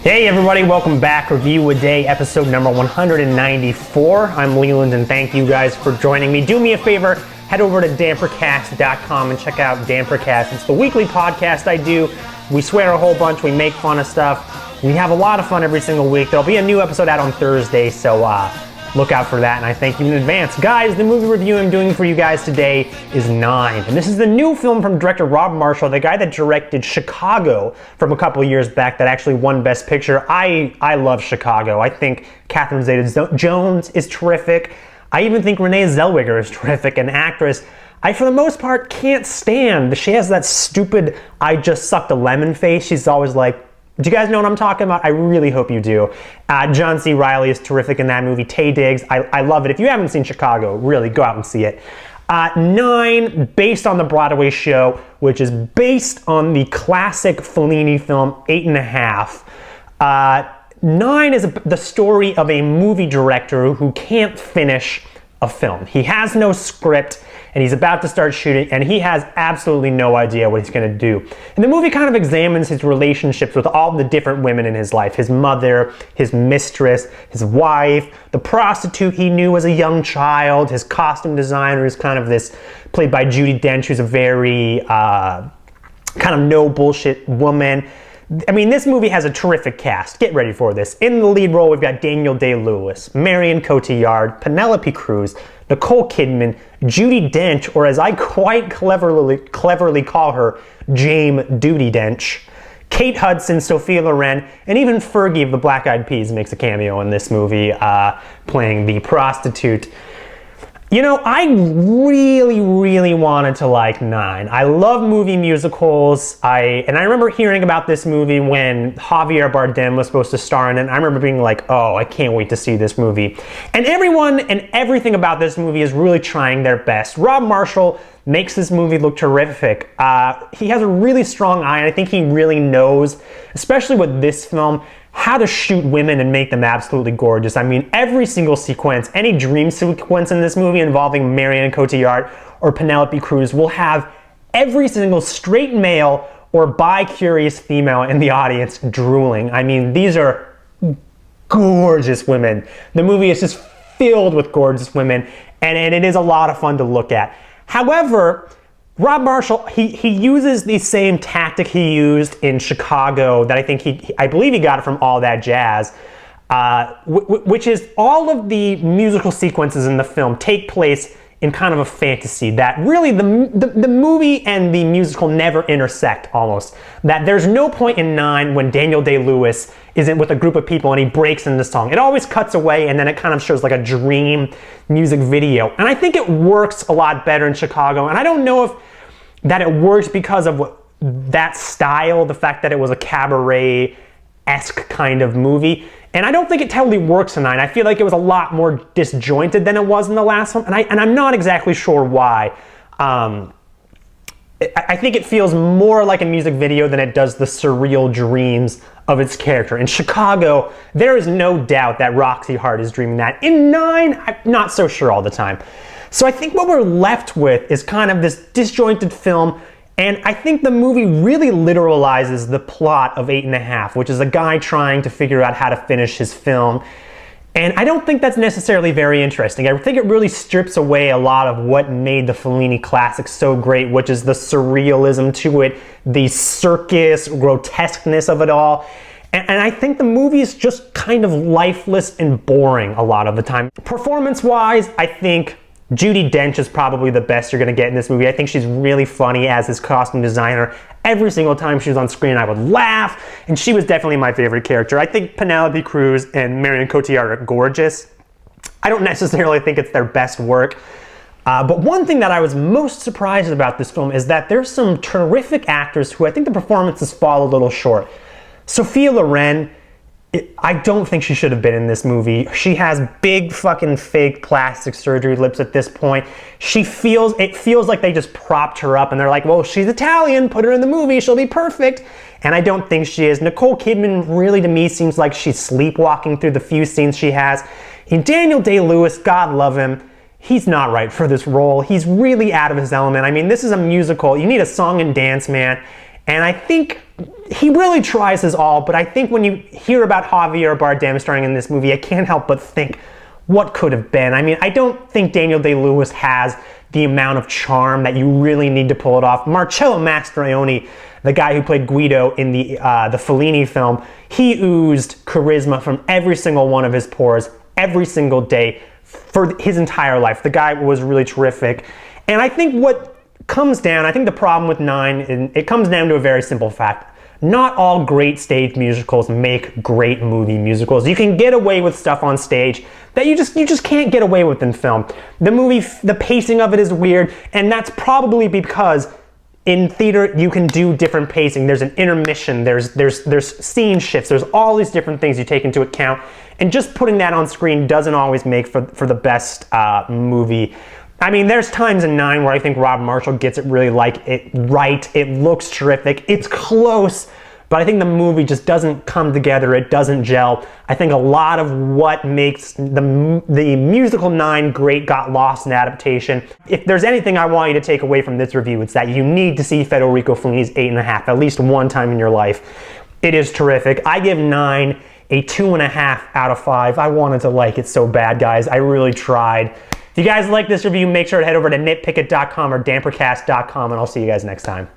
Hey everybody, welcome back. Review a Day, episode number 194. I'm Leland and thank you guys for joining me. Do me a favor, head over to dampercast.com and check out Dampercast. It's the weekly podcast I do. We swear a whole bunch, we make fun of stuff. We have a lot of fun every single week. There'll be a new episode out on Thursday, so look out for that, and I thank you in advance. Guys, the movie review I'm doing for you guys today is Nine, and this is the new film from director Rob Marshall, the guy that directed Chicago from a couple years back that actually won Best Picture. I love Chicago. I think Catherine Zeta-Jones is terrific. I even think Renee Zellweger is terrific, an actress I, for the most part, can't stand. She has that stupid I just sucked a lemon face. She's always like, do you guys know what I'm talking about? I really hope you do. John C. Reilly is terrific in that movie. Taye Diggs, I love it. If you haven't seen Chicago, really go out and see it. Nine, based on the Broadway show, which is based on the classic Fellini film 8½. Nine is the story of a movie director who can't finish a film. He has no script, and he's about to start shooting, and he has absolutely no idea what he's going to do. And the movie kind of examines his relationships with all the different women in his life. His mother, his mistress, his wife, the prostitute he knew as a young child, his costume designer is kind of this, played by Judi Dench, who's a very kind of no bullshit woman. I mean, this movie has a terrific cast. Get ready for this. In the lead role, we've got Daniel Day-Lewis, Marion Cotillard, Penelope Cruz, Nicole Kidman, Judi Dench, or as I quite cleverly call her, Jame Duty Dench, Kate Hudson, Sophia Loren, and even Fergie of the Black Eyed Peas makes a cameo in this movie, playing the prostitute. You know, I really wanted to like Nine. I love movie musicals. I remember hearing about this movie when Javier Bardem was supposed to star in it. I remember being like, oh, I can't wait to see this movie. And everyone and everything about this movie is really trying their best. Rob Marshall makes this movie look terrific. He has a really strong eye, and I think he really knows, especially with this film, how to shoot women and make them absolutely gorgeous. I mean, every single sequence, any dream sequence in this movie involving Marion Cotillard or Penelope Cruz will have every single straight male or bi-curious female in the audience drooling. I mean, these are gorgeous women. The movie is just filled with gorgeous women, and it is a lot of fun to look at. However, Rob Marshall, he uses the same tactic he used in Chicago that I think I believe he got it from All That Jazz, which is all of the musical sequences in the film take place in kind of a fantasy that really the movie and the musical never intersect almost. That there's no point in Nine when Daniel Day-Lewis isn't with a group of people and he breaks into song. It always cuts away and then it kind of shows like a dream music video. And I think it works a lot better in Chicago. And I don't know if that it works because of that style, the fact that it was a cabaret-esque kind of movie. And I don't think it totally works in Nine. I feel like it was a lot more disjointed than it was in the last one, and I'm not exactly sure why. I think it feels more like a music video than it does the surreal dreams of its character. In Chicago, there is no doubt that Roxy Hart is dreaming that. In Nine, I'm not so sure all the time. So I think what we're left with is kind of this disjointed film, and I think the movie really literalizes the plot of 8½, which is a guy trying to figure out how to finish his film. And I don't think that's necessarily very interesting. I think it really strips away a lot of what made the Fellini classic so great, which is the surrealism to it, the circus grotesqueness of it all. And I think the movie is just kind of lifeless and boring a lot of the time. Performance-wise, I think Judi Dench is probably the best you're going to get in this movie. I think she's really funny as his costume designer. Every single time she was on screen, I would laugh, and she was definitely my favorite character. I think Penelope Cruz and Marion Cotillard are gorgeous. I don't necessarily think it's their best work, but one thing that I was most surprised about this film is that there's some terrific actors who I think the performances fall a little short. Sophia Loren, I don't think she should have been in this movie. She has big fucking fake plastic surgery lips at this point. It feels like they just propped her up and they're like, well, she's Italian, put her in the movie, she'll be perfect. And I don't think she is. Nicole Kidman really to me seems like she's sleepwalking through the few scenes she has. And Daniel Day-Lewis, God love him, he's not right for this role. He's really out of his element. I mean, this is a musical. You need a song and dance man. And I think he really tries his all, but I think when you hear about Javier Bardem starring in this movie, I can't help but think, what could have been? I mean, I don't think Daniel Day-Lewis has the amount of charm that you really need to pull it off. Marcello Mastroianni, the guy who played Guido in the Fellini film, he oozed charisma from every single one of his pores, every single day, for his entire life. The guy was really terrific. And I think what comes down, I think the problem with Nine, it comes down to a very simple fact. Not all great stage musicals make great movie musicals. You can get away with stuff on stage that you just can't get away with in film. The movie, the pacing of it is weird, and that's probably because in theater you can do different pacing. There's an intermission, there's scene shifts, there's all these different things you take into account, and just putting that on screen doesn't always make for the best movie. I mean, there's times in Nine where I think Rob Marshall gets it really right. It looks terrific. It's close, but I think the movie just doesn't come together. It doesn't gel. I think a lot of what makes the musical Nine great got lost in adaptation. If there's anything I want you to take away from this review, it's that you need to see Federico Fellini's 8.5 at least one time in your life. It is terrific. I give Nine a 2.5 out of 5. I wanted to like it so bad, guys. I really tried. If you guys like this review, make sure to head over to nitpickit.com or dampercast.com, and I'll see you guys next time.